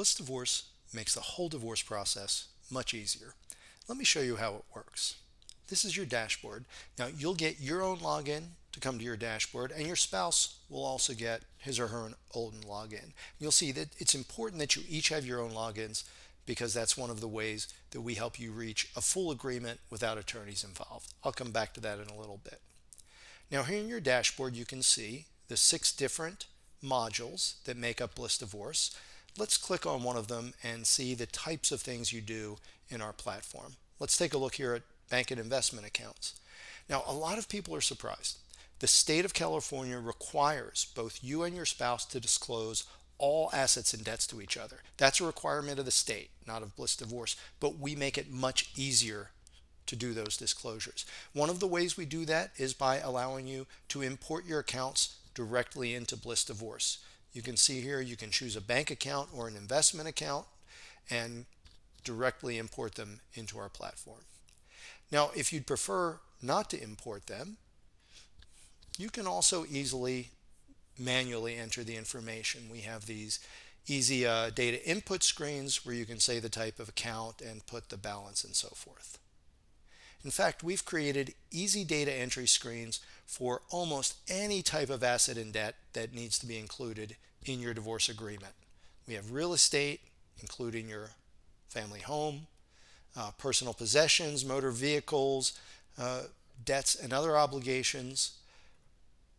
BlissDivorce makes the whole divorce process much easier. Let me show you how it works. This is your dashboard. Now you'll get your own login to come to your dashboard, and your spouse will also get his or her own login. You'll see that it's important that you each have your own logins because that's one of the ways that we help you reach a full agreement without attorneys involved. I'll come back to that in a little bit. Now here in your dashboard you can see the 6 different modules that make up BlissDivorce. Let's click on one of them and see the types of things you do in our platform. Let's take a look here at bank and investment accounts. Now, a lot of people are surprised. The state of California requires both you and your spouse to disclose all assets and debts to each other. That's a requirement of the state, not of BlissDivorce, but we make it much easier to do those disclosures. One of the ways we do that is by allowing you to import your accounts directly into BlissDivorce. You can see here you can choose a bank account or an investment account and directly import them into our platform. Now, if you'd prefer not to import them, you can also easily manually enter the information. We have these easy data input screens where you can say the type of account and put the balance and so forth. In fact, we've created easy data entry screens for almost any type of asset and debt that needs to be included in your divorce agreement. We have real estate, including your family home, personal possessions, motor vehicles, debts and other obligations.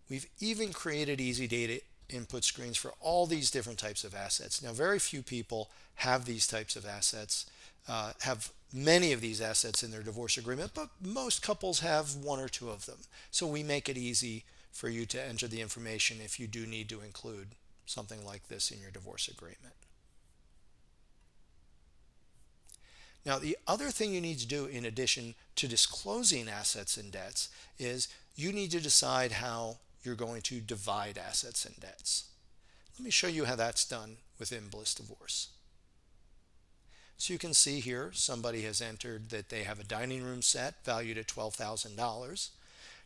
We've even created easy data input screens for all these different types of assets. Now, very few people have these types of assets, have many of these assets in their divorce agreement, but most couples have 1 or 2 of them. So we make it easy for you to enter the information if you do need to include something like this in your divorce agreement. Now, the other thing you need to do in addition to disclosing assets and debts is you need to decide how you're going to divide assets and debts. Let me show you how that's done within BlissDivorce. So you can see here somebody has entered that they have a dining room set valued at $12,000.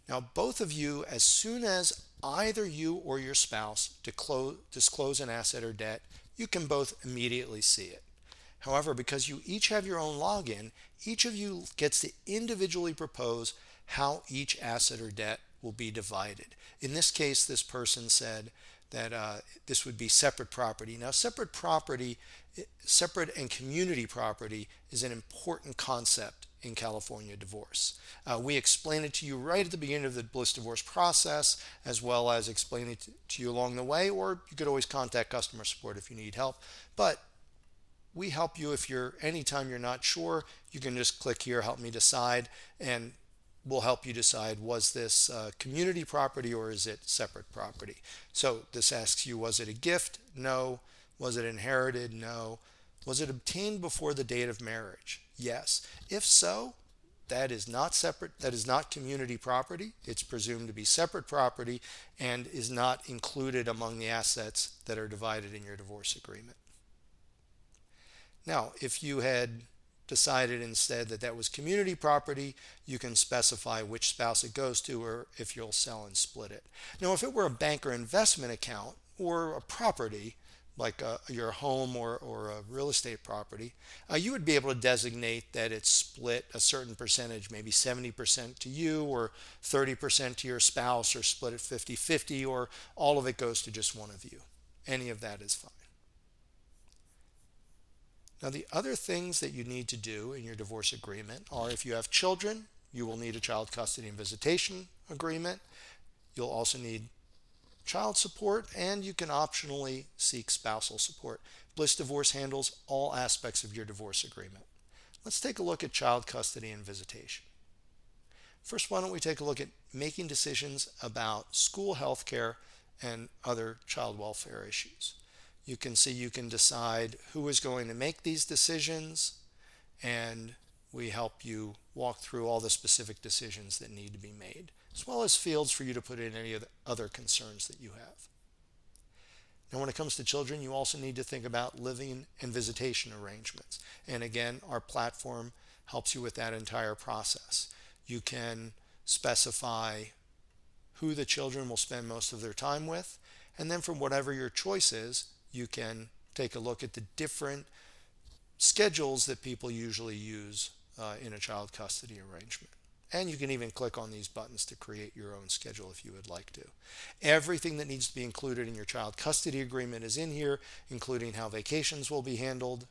Now both of you, as soon as either you or your spouse disclose an asset or debt, you can both immediately see it. However, because you each have your own login, each of you gets to individually propose how each asset or debt will be divided. In this case, this person said that this would be separate property. Now, separate and community property is an important concept in California divorce. We explain it to you right at the beginning of the BlissDivorce process, as well as explain it to you along the way, or you could always contact customer support if you need help. But we help you anytime you're not sure, you can just click here, help me decide, and we'll help you decide, was this community property or is it separate property? So this asks you, was it a gift? No. Was it inherited? No. Was it obtained before the date of marriage? Yes. If so, that is not separate, that is not community property. It's presumed to be separate property and is not included among the assets that are divided in your divorce agreement. Now, if you had decided instead that that was community property, you can specify which spouse it goes to or if you'll sell and split it. Now, if it were a bank or investment account or a property, like your home or a real estate property, you would be able to designate that it's split a certain percentage, maybe 70% to you or 30% to your spouse, or split it 50-50, or all of it goes to just one of you. Any of that is fine. Now, the other things that you need to do in your divorce agreement are, if you have children, you will need a child custody and visitation agreement. You'll also need child support, and you can optionally seek spousal support. BlissDivorce handles all aspects of your divorce agreement. Let's take a look at child custody and visitation. First, why don't we take a look at making decisions about school health care and other child welfare issues. You can see you can decide who is going to make these decisions, and we help you walk through all the specific decisions that need to be made, as well as fields for you to put in any of the other concerns that you have. Now, when it comes to children, you also need to think about living and visitation arrangements. And again, our platform helps you with that entire process. You can specify who the children will spend most of their time with, and then from whatever your choice is, you can take a look at the different schedules that people usually use in a child custody arrangement. And you can even click on these buttons to create your own schedule if you would like to. Everything that needs to be included in your child custody agreement is in here, including how vacations will be handled,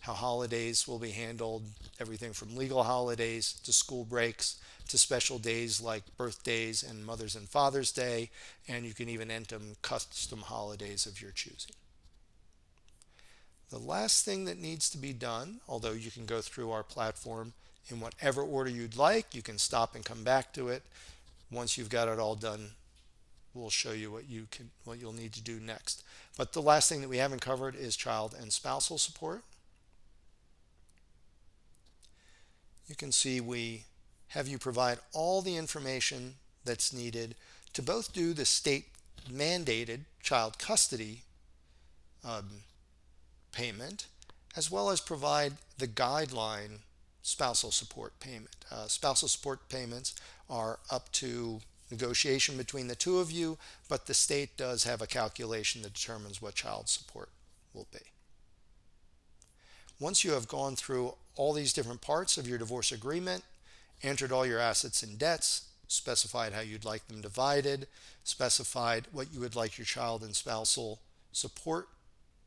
how holidays will be handled, everything from legal holidays to school breaks to special days like birthdays and Mother's and Father's Day, and you can even enter custom holidays of your choosing. The last thing that needs to be done, although you can go through our platform in whatever order you'd like, you can stop and come back to it. Once you've got it all done, we'll show you what you'll need to do next. But the last thing that we haven't covered is child and spousal support. You can see we have you provide all the information that's needed to both do the state mandated child custody payment, as well as provide the guideline spousal support payment. Spousal support payments are up to negotiation between the two of you, but the state does have a calculation that determines what child support will be. Once you have gone through all these different parts of your divorce agreement, entered all your assets and debts, specified how you'd like them divided, specified what you would like your child and spousal support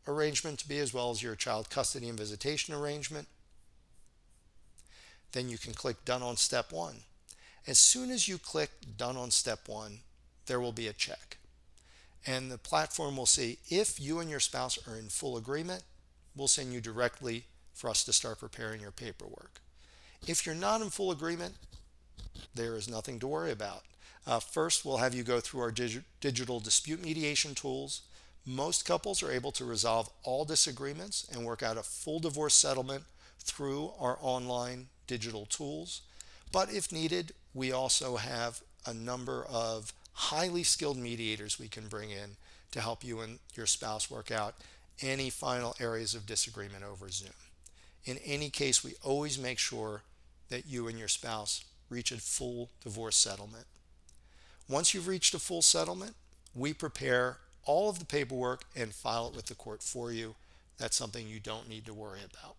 arrangement to be, as well as your child custody and visitation arrangement, then you can click Done on Step 1. As soon as you click Done on Step 1, there will be a check. And the platform will see if you and your spouse are in full agreement, we'll send you directly for us to start preparing your paperwork. If you're not in full agreement, there is nothing to worry about. First, we'll have you go through our digital dispute mediation tools. Most couples are able to resolve all disagreements and work out a full divorce settlement through our online digital tools. But if needed, we also have a number of highly skilled mediators we can bring in to help you and your spouse work out any final areas of disagreement over Zoom. In any case, we always make sure that you and your spouse reach a full divorce settlement. Once you've reached a full settlement, we prepare all of the paperwork and file it with the court for you. That's something you don't need to worry about.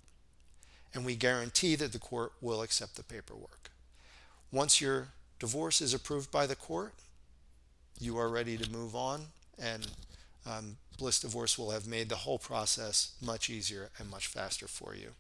And we guarantee that the court will accept the paperwork. Once your divorce is approved by the court, you are ready to move on, and BlissDivorce will have made the whole process much easier and much faster for you.